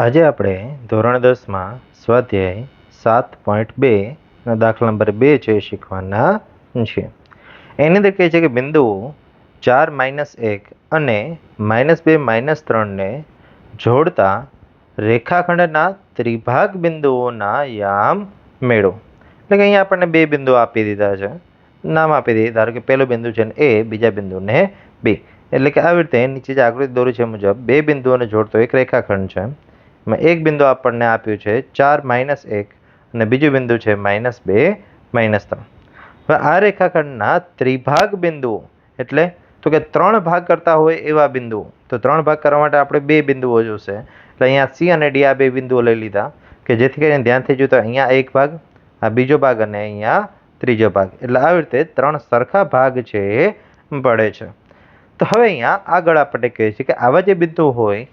આજે આપણે ધોરણ 10માં સ્વાધ્યાય 7.2 દાખલા નંબર 2 છે શીખવાના છે. એની અંદર કહે છે કે બિંદુઓ 4 - 1 અને -2 - 3 ને જોડતા રેખાખંડના ત્રિભાગ બિંદુઓના યામ મેળવો. એટલે કે અહીંયા આપણને બે બિંદુઓ આપી દીધા છે, નામ આપી દીધી. ધારો કે પહેલું બિંદુ છે ને એ, બીજા બિંદુને બી. એટલે કે આવી રીતે નીચે જે આકૃતિ દોરી છે મુજબ બે બિંદુઓને જોડતો એક રેખાખંડ છે. એક બિંદુ આપણને આપ્યું છે 4 - 1 અને બીજું બિંદુ છે -2 - 3. હવે આ રેખાખંડના ત્રિભાગ બિંદુઓ એટલે તો કે 3 ભાગ કરતા હોય એવા બિંદુઓ. તો 3 ભાગ કરવા માટે આપણે બે બિંદુઓ જોશે. એટલે અહીંયા સી અને ડી આ બે બિંદુઓ લઈ લીધા કે જેથી કરીને ધ્યાનથી જોતા અહીંયા એક ભાગ, આ બીજો ભાગ અને અહીંયા ત્રીજો ભાગ. એટલે આવી રીતે 3 સરખા ભાગ છે એ પડે છે. તો હવે અહીંયા આગળ આપણને કહે છે કે આવા જે બિંદુઓ હોય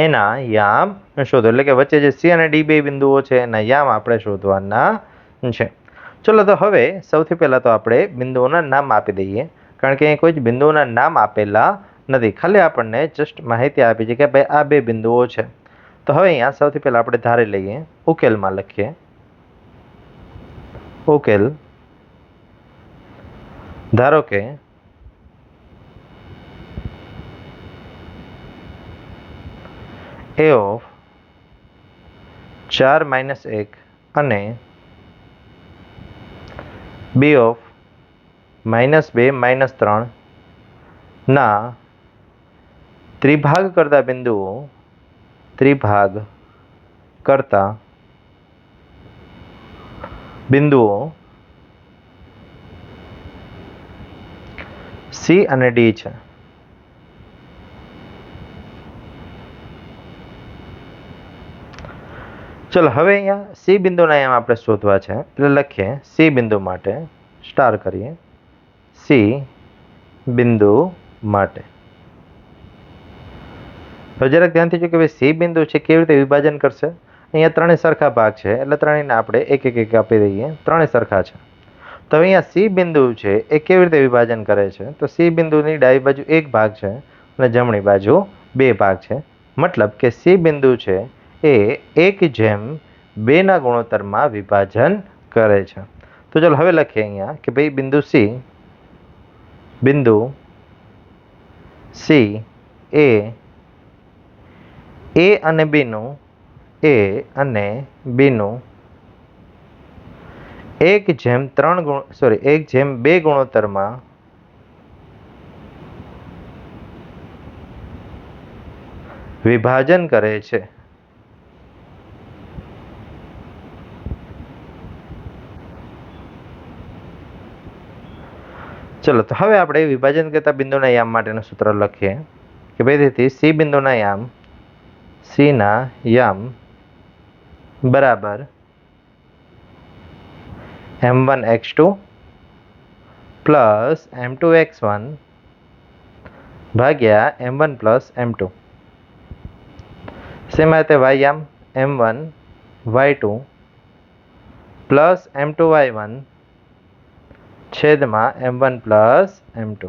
એના યામ શોધો. એટલે કે વચ્ચે જે સી અને ડી બે બિંદુઓ છે એના યામ આપણે શોધવાના છે. ચલો તો હવે સૌથી પહેલા તો આપણે બિંદુઓના નામ આપી દઈએ, કારણ કે અહીં કોઈ જ બિંદુઓના નામ આપેલા નથી, ખાલી આપણને જસ્ટ માહિતી આપી છે કે ભાઈ આ બે બિંદુઓ છે. તો હવે અહીંયા સૌથી પહેલા આપણે ધારી લઈએ, ઉકેલમાં લખીએ. ઉકેલ ધારો કે a of 4 - 1 અને b of -2 - 3 ના ત્રિભાગ કરતા બિંદુઓ C અને D છે. ચલો હવે અહીંયા સી બિંદુના યામ આપણે શોધવા છે, એટલે લખીએ સી બિંદુ માટે સ્ટાર કરીએ. સી બિંદુ માટે હવે જરાક ધ્યાનથી જો કે ભાઈ સી બિંદુ છે કેવી રીતે વિભાજન કરશે. અહીંયા ત્રણેય સરખા ભાગ છે એટલે ત્રણેયને આપણે એક એક આપી દઈએ, ત્રણેય સરખા છે. તો અહીંયા સી બિંદુ છે એ કેવી રીતે વિભાજન કરે છે, તો સી બિંદુની ડાબી બાજુ એક ભાગ છે અને જમણી બાજુ બે ભાગ છે. મતલબ કે સી બિંદુ છે એ 1/2 ગુણોત્તરમાં વિભાજન કરે છે. તો ચાલો હવે લખીએ અહીંયા કે ભાઈ બિંદુ સી એ અને બીનું 1/2 ગુણોત્તરમાં વિભાજન કરે છે. ચલો તો હવે આપણે વિભાજન કરતા બિંદુના યામ માટેનું સૂત્ર લખીએ કે ભાઈ તેથી સી બિંદુના યામ બરાબર m1x2 પ્લસ m2x1 ભાગ્યા m1 પ્લસ m2. શેમાં તે y યામ m1 y2 પ્લસ m2y1 છેદમાં m1 પ્લસ m2.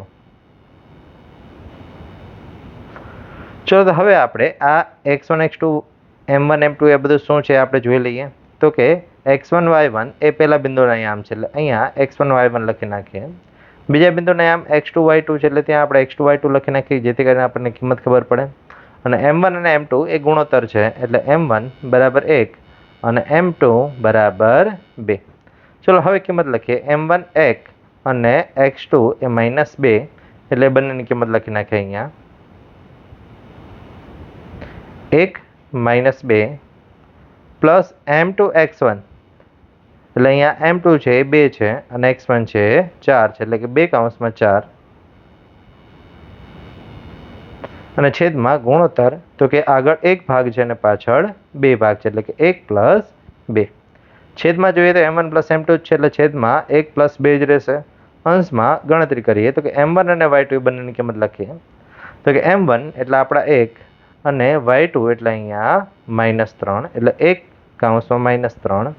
ચલો તો હવે આપણે આ x1 x2 m1 m2 એ બધું શું છે આપણે જોઈ લઈએ. તો કે x1 y1 એ પહેલા બિંદુના યામ છે એટલે અહીંયા x1 y1 લખી નાખીએ. બીજા બિંદુના યામ x2 y2 છે એટલે ત્યાં આપણે x2 y2 લખી નાખીએ જેથી કરીને આપણને કિંમત ખબર પડે. અને m1 અને m2 એ ગુણોત્તર છે એટલે m1 બરાબર 1 અને m2 બરાબર 2. ચલો હવે કિંમત લખીએ. m1 1 અને x2 એ -2 એટલે બંનેની કિંમત લખી નાખીએ અહીંયા 1 - 2 પ્લસ m2 x1 એટલે અહીંયા m2 છે એ 2 છે અને x1 છે એ 4 છે એટલે કે 2/4 અને છેદમાં ગુણોત્તર તો કે આગળ એક ભાગ છે અને પાછળ બે ભાગ છે એટલે કે 1 + 2. છેદમાં જોઈએ તો m1 + m2 છે એટલે છેદમાં 1 + 2 જ રહેશે. અંશમાં ગણતરી કરીએ તો કે m1 અને y2 બંનેની કિંમત લખીએ તો કે m1 એટલે આપણા 1 અને y2 એટલે અહીંયા -3 એટલે 1/3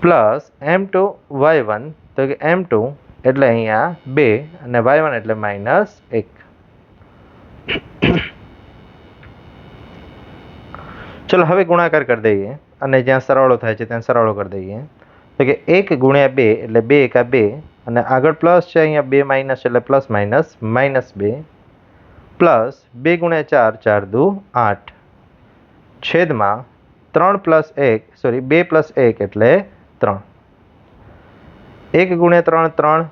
પ્લસ m2 y1 તો કે m2 એટલે અહીંયા 2 અને y1 એટલે -1. ચલો હવે ગુણાકાર કરી દઈએ અને જ્યાં સરવાળો થાય છે ત્યાં સરવાળો કરી દઈએ. તો કે 1 ગુણ્યા 2 એટલે 2 એકા 2 અને આગળ પ્લસ છે, અહીંયા 2 માઇનસ એટલે પ્લસ માઇનસ -2 પ્લસ 2 ગુણ્યા 4 4 દુ 8 છેદમાં 3 પ્લસ 1 સોરી 2 પ્લસ 1 એટલે 3. 1 ગુણ્યા 3 3,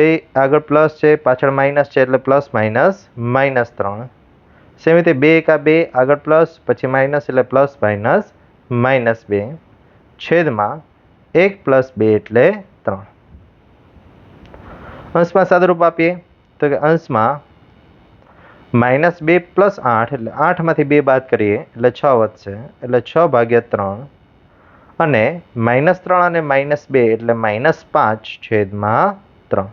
2 આગળ પ્લસ છે પાછળ માઇનસ છે એટલે પ્લસ માઇનસ -3. સેમ રીતે 2 એકા 2 આગળ પ્લસ પછી માઇનસ એટલે પ્લસ માઇનસ -2 છેદમાં 1 પ્લસ 2 એટલે 3. અંશમાં સાદુરૂપ આપીએ તો કે અંશમાં -2 પ્લસ 8 એટલે 8માંથી 2 બાદ કરીએ એટલે 6 વધશે એટલે 6/3 અને -3 અને -2 એટલે -5 છેદમાં 3.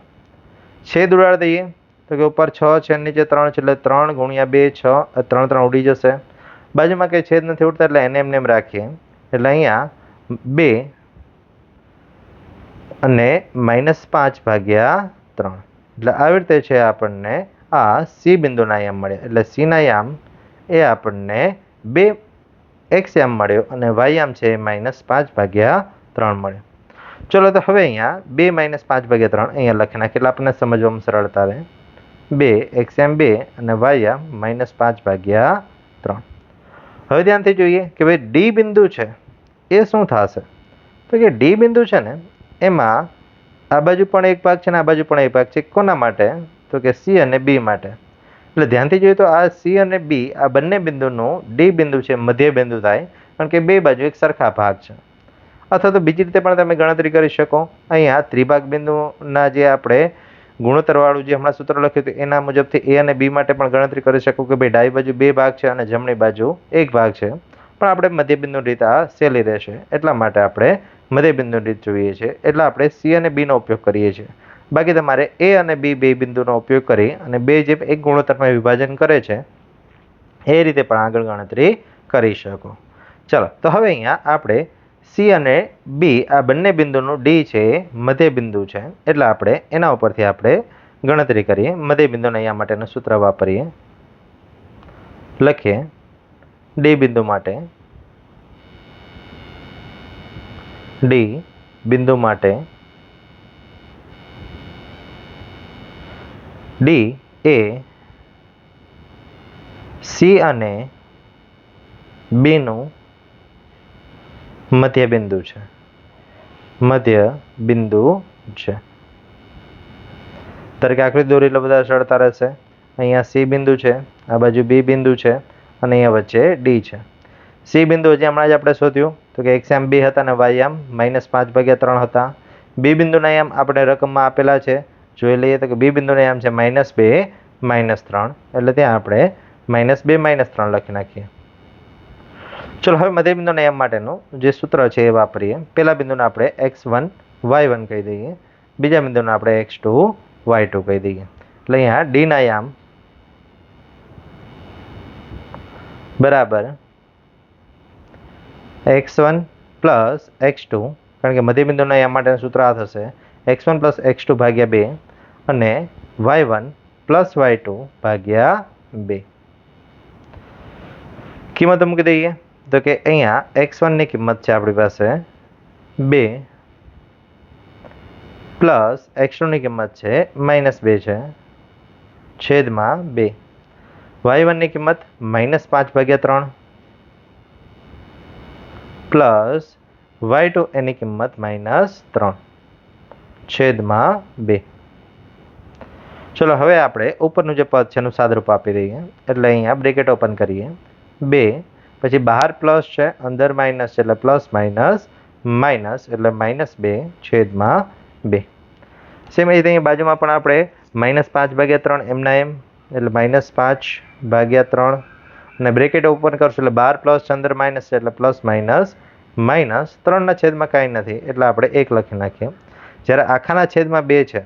છેદ ઉડાડી દઈએ તો કે ઉપર 6 છે નીચે 3 છે એટલે 3 ગુણ્યા 2 6 3 3 ઉડી જશે. બાજુમાં કંઈ છેદ નથી ઉડતા એટલે એને એમને એમ રાખીએ એટલે અહીંયા 2 અને -5/3 એટલે આવી રીતે છે આપણને આ સી બિંદુના યામ મળ્યા. એટલે સીના યામ એ આપણને 2 x યામ મળ્યો અને y યામ છે -5/3 મળ્યો. ચલો તો હવે અહીંયા 2 -5/3 અહીંયા લખી નાખીએ એટલે આપણને સમજવામાં સરળતા રહે. 2 x યામ 2 અને y યામ -5/3. હવે ધ્યાનથી જોઈએ કે ભાઈ ડી બિંદુ છે એ શું થશે? તો કે ડી બિંદુ છે ને એમાં આ બાજુ પણ એક ભાગ છે ને આ બાજુ પણ એક ભાગ છે. કોના માટે? તો કે સી અને બી માટે. એટલે ધ્યાનથી જોઈએ તો આ સી અને બી આ બંને બિંદુનું ડી બિંદુ છે મધ્ય બિંદુ થાય કારણ કે બે બાજુ એક સરખા ભાગ છે. અથવા તો બીજી રીતે પણ તમે ગણતરી કરી શકો. અહીંયા ત્રિભાગ બિંદુના જે આપણે ગુણોત્તરવાળું જે હમણાં સૂત્ર લખ્યું હતું એના મુજબથી એ અને બી માટે પણ ગણતરી કરી શકો કે ભાઈ ડાબી બાજુ બે ભાગ છે અને જમણી બાજુ એક ભાગ છે. પણ આપણે મધ્યબિંદુ રીત આ સહેલી રહેશે એટલા માટે આપણે મધ્યબિંદુ રીત જોઈએ છે એટલે આપણે સી અને બીનો ઉપયોગ કરીએ છીએ. બાકી તમારે એ અને બી બે બિંદુનો ઉપયોગ કરી અને બે જે એક ગુણોત્તરમાં વિભાજન કરે છે એ રીતે પણ આગળ ગણતરી કરી શકો. ચલો તો હવે અહીંયા આપણે સી અને બી આ બંને બિંદુનું ડી છે એ મધ્ય બિંદુ છે એટલે આપણે એના ઉપરથી આપણે ગણતરી કરીએ. મધ્ય બિંદુના અહીંયા માટેનું સૂત્ર વાપરીએ. લખીએ ડી બિંદુ માટે ડી બિંદુ માટે ડી એ સી અને બીનું મધ્ય બિંદુ છે. મધ્ય બિંદુ છે. તરીકે આકૃતિ દોરી એટલે બધા સરળતા રહેશે. અહીંયા સી બિંદુ છે, આ બાજુ બી બિંદુ છે અને અહીંયા વચ્ચે ડી છે. સી બિંદુ હજી હમણાં જ આપણે શોધ્યું તો કે x યામ 2 હતા અને y યામ -5/3 હતા. બી બિંદુના યામ આપણે રકમમાં આપેલા છે. જોઈ લઈએ તો કે બી બિંદુના યામ છે -2 -3 એટલે ત્યાં આપણે -2 -3 લખી નાખીએ. ચલો હવે મધ્ય બિંદુના યામ માટેનું જે સૂત્ર છે એ વાપરીએ. પહેલા બિંદુને આપણે x1 y1 કહી દઈએ, બીજા બિંદુને આપણે x2 y2 કહી દઈએ. એટલે અહીંયા ડીના યામ બરાબર x1 પ્લસ x2 કારણ કે મધ્ય બિંદુના યામ માટેનું સૂત્ર આ થશે x1 પ્લસ x2 ભાગ્યા 2 અને y1 પ્લસ y2 ભાગ્યા 2. કિંમતો મૂકી દઈએ તો કે અહીંયા x1 ની કિંમત છે આપણી પાસે 2 પ્લસ x2 ની કિંમત છે -2 છે છેદમાં 2. y1 ની કિંમત -5/3 પ્લસ y2 એની કિંમત -3 છેદમાં 2. ચલો હવે આપણે ઉપરનું જે પદ છે એનું સાદરૂપ આપી દઈએ. એટલે અહીંયા બ્રેકેટ ઓપન કરીએ 2 પછી બહાર પ્લસ છે અંદર માઇનસ છે એટલે પ્લસ માઇનસ માઇનસ એટલે -2 છેદમાં 2. સેમ રીતે અહીં બાજુમાં પણ આપણે -5/3 એમના એમ એટલે -5/3 અને બ્રેકેટ ઓપન કરશું એટલે બહાર પ્લસ છે અંદર માઇનસ છે એટલે પ્લસ માઇનસ માઇનસ 3ના છેદમાં કાંઈ નથી એટલે આપણે 1 લખી નાખીએ. જ્યારે આખાના છેદમાં 2 છે.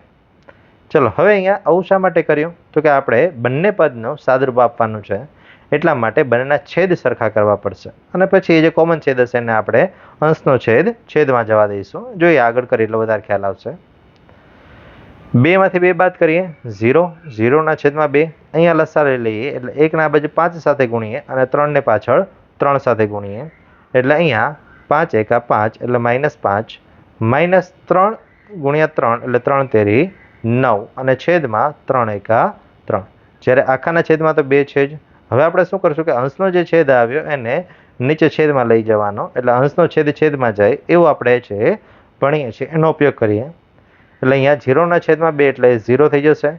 ચલો હવે અહીંયા આવું શા માટે કર્યું તો કે આપણે બંને પદનું સાદરૂપ આપવાનું છે એટલા માટે બંનેના છેદ સરખા કરવા પડશે અને પછી એ જે કોમન છેદ હશે એને આપણે અંશનો છેદ છેદમાં જવા દઈશું. જોઈએ આગળ કરી એટલે વધારે ખ્યાલ આવશે. 2માંથી 2 બાદ કરીએ 0, 0ના છેદમાં 2, અહીંયા લસા લઈ લઈએ એટલે 1ના આ બાજુ 5 સાથે ગુણીએ અને 3ને પાછળ 3 સાથે ગુણીએ એટલે અહીંયા 5 એકા 5 એટલે -5, -3 ગુણ્યા 3 એટલે 3 તેરી 9 અને છેદમાં 3 એકા 3. જ્યારે આખાના છેદમાં તો 2 છે જ. હવે આપણે શું કરશું કે અંશનો જે છેદ આવ્યો એને નીચે છેદમાં લઈ જવાનો એટલે અંશનો છેદ છેદમાં જાય એવું આપણે છે ભણીએ છીએ એનો ઉપયોગ કરીએ. એટલે અહીંયા 0ના છેદમાં 2 એટલે 0 થઈ જશે,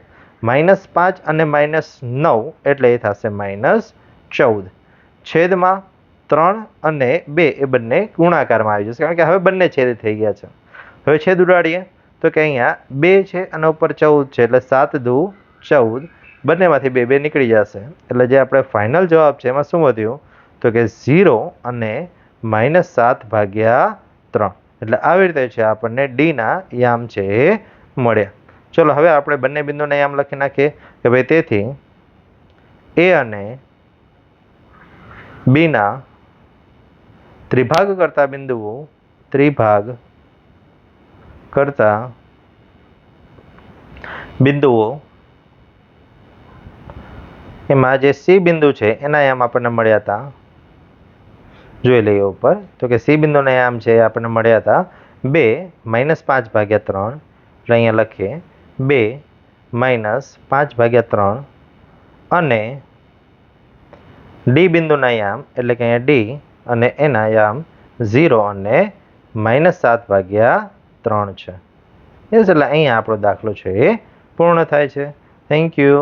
-5 અને -9 એટલે એ થશે -14. છેદમાં 3 અને 2 એ બંને ગુણાકારમાં આવી જશે કારણ કે હવે બંને છેદ થઈ ગયા છે. હવે છેદ ઉડાડીએ તો કે અહીંયા 2 છે અને ઉપર 14 છે એટલે 7 દુ 14, બંનેમાંથી 2 2 નીકળી જશે એટલે જે આપણે ફાઇનલ જવાબ છે એમાં શું વધ્યું તો કે 0 અને -7/3. એટલે આવી રીતે છે આપણને ડીના યામ છે એ મળ્યા. ચલો હવે આપણે બંને બિંદુના યામ લખી નાખીએ કે ભાઈ તેથી એ અને બીના ત્રિભાગ કરતા બિંદુઓ એમાં જે સી બિંદુ છે એના યામ આપણને મળ્યા હતા. જોઈ લઈએ ઉપર તો કે સી બિંદુના યામ છે આપણને મળ્યા હતા 2 -5/3 એટલે અહીંયા લખીએ 2 -5/3 અને ડી બિંદુના યામ એટલે કે અહીંયા ડી અને એના યામ 0 અને -7/3 છે. એટલે અહીંયા આપણો દાખલો છે એ પૂર્ણ થાય છે. Thank you.